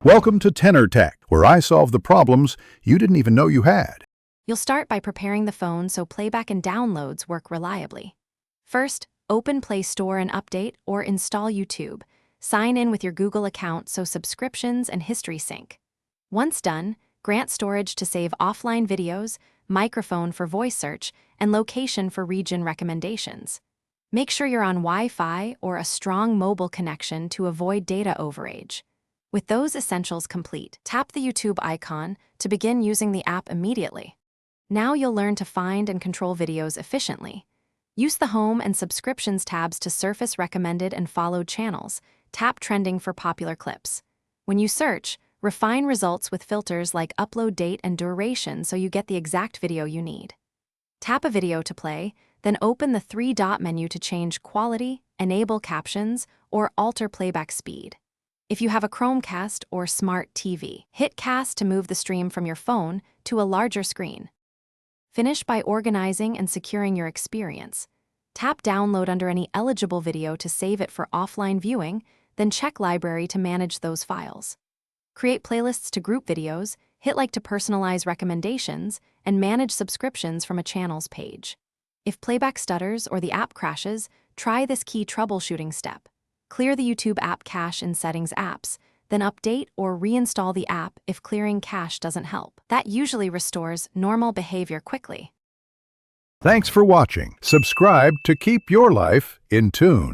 Welcome to Tenor Tech, where I solve the problems you didn't even know you had. You'll start by preparing the phone so playback and downloads work reliably. First, open Play Store and update or install YouTube. Sign in with your Google account so subscriptions and history sync. Once done, grant storage to save offline videos, microphone for voice search, and location for region recommendations. Make sure you're on Wi-Fi or a strong mobile connection to avoid data overage. With those essentials complete, tap the YouTube icon to begin using the app immediately. Now you'll learn to find and control videos efficiently. Use the Home and Subscriptions tabs to surface recommended and followed channels. Tap Trending for popular clips. When you search, refine results with filters like upload date and duration so you get the exact video you need. Tap a video to play, then open the three-dot menu to change quality, enable captions, or alter playback speed. If you have a Chromecast or smart TV, hit Cast to move the stream from your phone to a larger screen. Finish by organizing and securing your experience. Tap Download under any eligible video to save it for offline viewing, then check Library to manage those files. Create playlists to group videos, hit Like to personalize recommendations, and manage subscriptions from a channel's page. If playback stutters or the app crashes, try this key troubleshooting step. Clear the YouTube app cache in Settings Apps, then update or reinstall the app if clearing cache doesn't help. That usually restores normal behavior quickly. Thanks for watching. Subscribe to keep your life in tune.